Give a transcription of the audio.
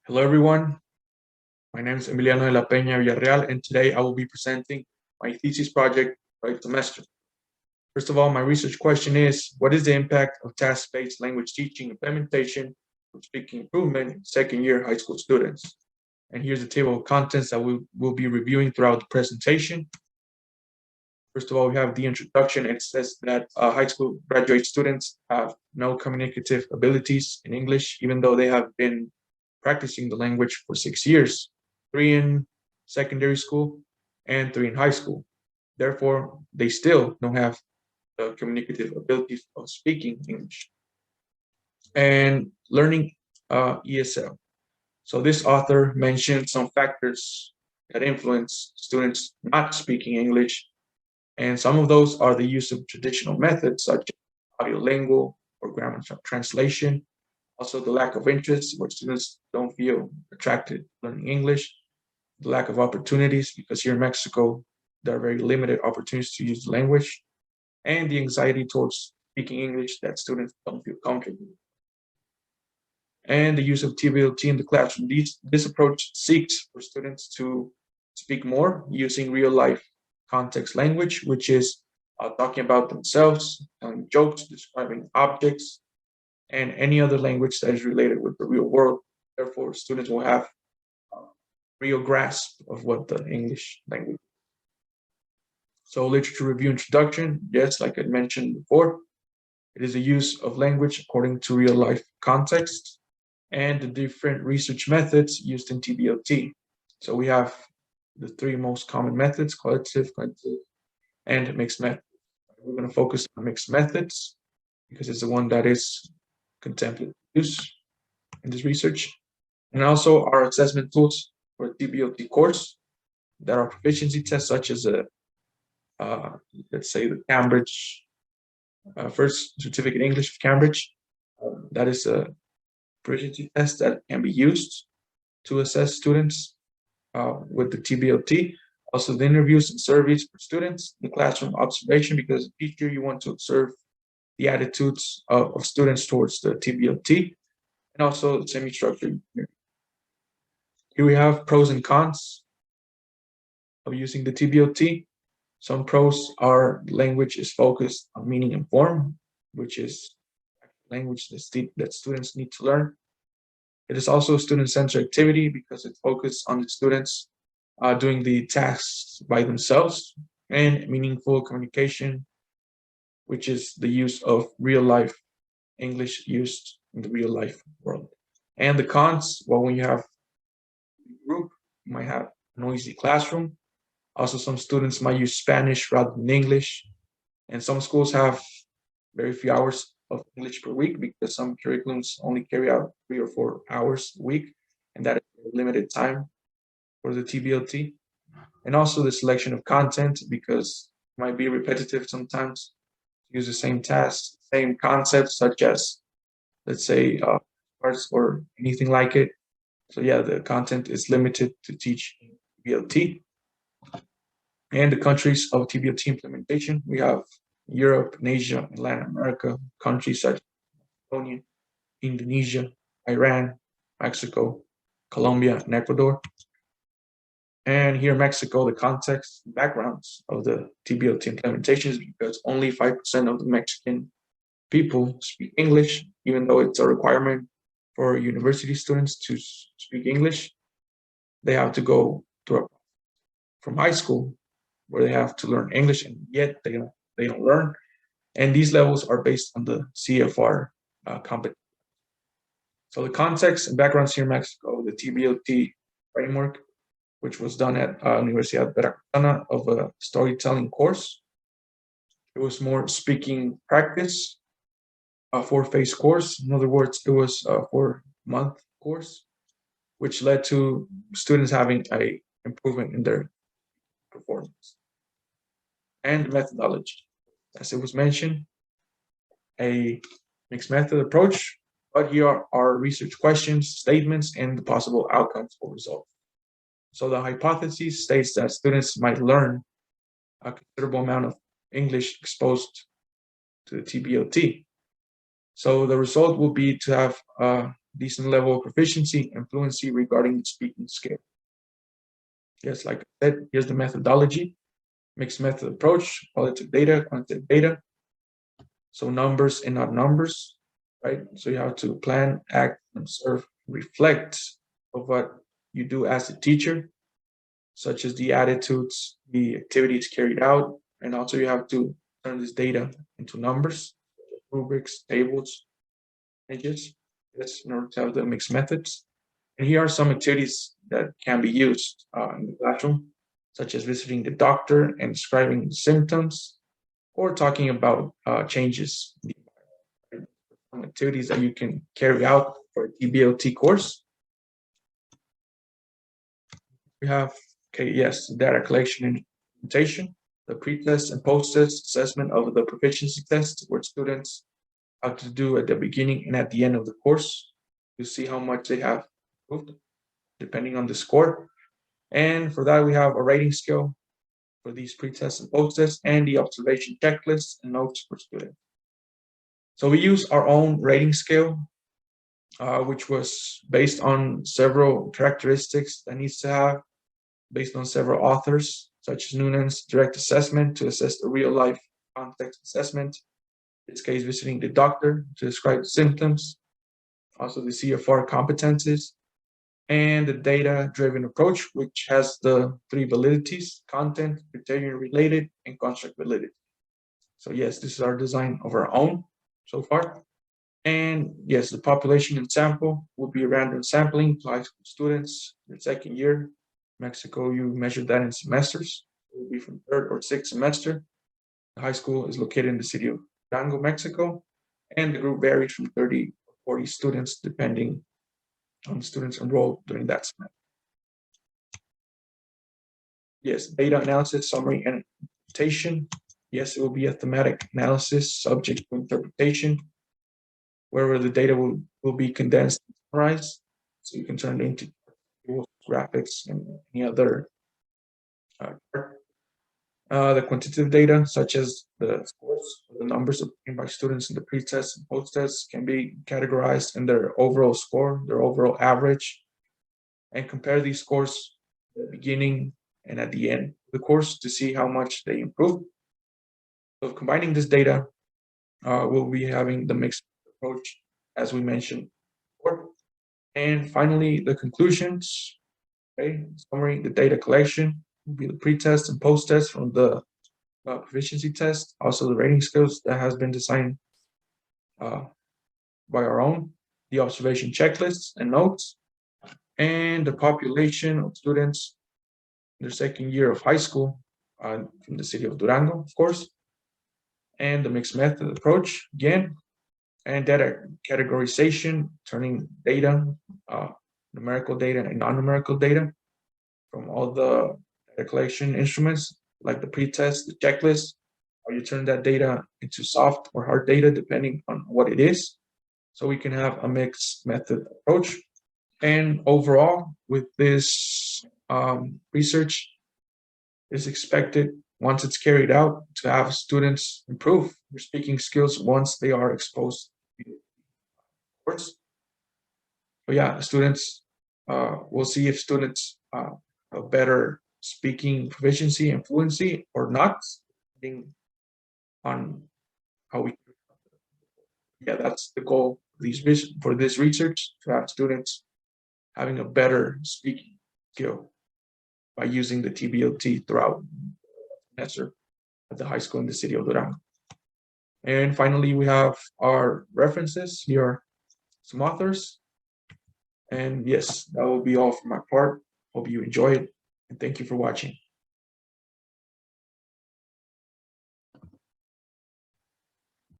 Hello, everyone. My name is Emiliano de la Peña Villarreal, and today I will be presenting my thesis project by Semestre. First of all, my research question is, what is the impact of task-based language teaching implementation for speaking improvement in second-year high school students? And here's the table of contents that we will be reviewing throughout the presentation. First of all, we have the introduction. It says that high school graduate students have no communicative abilities in English, even though they have been practicing the language for 6 years, 3 in secondary school and 3 in high school. Therefore, they still don't have the communicative abilities of speaking English and learning ESL. So this author mentioned some factors that influence students not speaking English, and some of those are the use of traditional methods such as audiolingual or grammar translation. Also, the lack of interest, where students don't feel attracted to learning English, the lack of opportunities, because here in Mexico, there are very limited opportunities to use the language, and the anxiety towards speaking English that students don't feel comfortable with. And the use of TBLT in the classroom. This approach seeks for students to speak more using real-life context language, which is talking about themselves, telling jokes, describing objects, and any other language that is related with the real world. Therefore, students will have a real grasp of what the English language is. So literature review introduction, yes, like I mentioned before, it is a use of language according to real life context and the different research methods used in TBLT. So we have the 3 most common methods, qualitative, quantitative, and mixed methods. We're going to focus on mixed methods because it's the one that is contemplated use in this research, and also our assessment tools for the TBLT course that are proficiency tests such as let's say the Cambridge First Certificate English of Cambridge. That is a proficiency test that can be used to assess students with the TBLT. Also, the interviews and surveys for students, the classroom observation, because as a teacher you want to observe the attitudes of students towards the TBLT, and also the semi-structured. Here we have pros and cons of using the TBLT. Some pros are language is focused on meaning and form, which is language that students need to learn. It is also a student-centered activity because it focuses on the students doing the tasks by themselves, and meaningful communication, which is the use of real-life English used in the real-life world. And the cons, well, when you have a group, you might have a noisy classroom. Also, some students might use Spanish rather than English. And some schools have very few hours of English per week because some curriculums only carry out 3 or 4 hours a week, and that is limited time for the TBLT. And also the selection of content, because it might be repetitive sometimes. Use the same tasks, same concepts, such as, let's say, parts or anything like it. So yeah, the content is limited to teach TBLT. And the countries of TBLT implementation, we have Europe, and Asia, and Latin America, countries such as Estonia, Indonesia, Iran, Mexico, Colombia, and Ecuador. And here in Mexico, the context and backgrounds of the TBLT implementation is because only 5% of the Mexican people speak English, even though it's a requirement for university students to speak English. They have to go from high school where they have to learn English, and yet they don't learn. And these levels are based on the CFR competence. So the context and backgrounds here in Mexico, the TBLT framework, which was done at Universidad Veracruzana of a storytelling course. It was more speaking practice, a 4-phase course. In other words, it was a 4-month course, which led to students having an improvement in their performance. And methodology, as it was mentioned, a mixed method approach, but here are research questions, statements, and the possible outcomes or results. So the hypothesis states that students might learn a considerable amount of English exposed to the TBLT. So the result will be to have decent level of proficiency and fluency regarding the speaking skill. Yes, like I said, here's the methodology. Mixed method approach, qualitative data, quantitative data. So numbers and not numbers, right? So you have to plan, act, observe, reflect of what you do as a teacher, such as the attitudes, the activities carried out, and also you have to turn this data into numbers, rubrics, tables, pages, yes, in order to have the mixed methods. And here are some activities that can be used in the classroom, such as visiting the doctor and describing the symptoms, or talking about changes. Some activities that you can carry out for a TBLT course. We have, okay, yes, data collection and implementation, the pre-test and post-test assessment of the proficiency test, where students have to do at the beginning and at the end of the course to see how much they have improved, depending on the score. And for that, we have a rating scale for these pre-tests and post-tests, and the observation checklist and notes for students. So we use our own rating scale, which was based on several characteristics that needs to have, based on several authors, such as Noonan's direct assessment to assess the real life context assessment, in this case, visiting the doctor to describe the symptoms, also the CFR competencies, and the data-driven approach, which has the 3 validities: content, criterion related, and construct validity. So yes, this is our design of our own so far. And yes, the population and sample will be random sampling to high school students in second year. Mexico, you measure that in semesters. It will be from 3rd or 6th semester. The high school is located in the city of Durango, Mexico, and the group varies from 30 or 40 students depending on students enrolled during that semester. Yes, data analysis, summary, and interpretation. Yes, it will be a thematic analysis subject to interpretation, where the data will be condensed and summarized, so you can turn it into graphics and any other the quantitative data, such as the scores, the numbers obtained by students in the pre-test and post-test, can be categorized in their overall score, their overall average, and compare these scores at the beginning and at the end of the course to see how much they improve. So combining this data, we'll be having the mixed approach, as we mentioned before. And finally, the conclusions, okay, summary, the data collection will be the pre-test and post-test from the proficiency test, also the rating skills that has been designed by our own, the observation checklists and notes, and the population of students in their second year of high school from the city of Durango, of course, and the mixed method approach again, and data categorization, turning data, numerical data and non-numerical data from all the data collection instruments, like the pre-test, the checklist, or you turn that data into soft or hard data, depending on what it is. So we can have a mixed method approach. And overall, with this research, is expected, once it's carried out, to have students improve their speaking skills once they are exposed to the course. So yeah, students, we'll see if students have better speaking proficiency and fluency or not, depending on how we. Yeah, that's the goal for this research, to have students having a better speaking skill by using the TBLT throughout the semester at the high school in the city of Durán. And finally, we have our references. Here are some authors. And yes, that will be all for my part. Hope you enjoy it, and thank you for watching.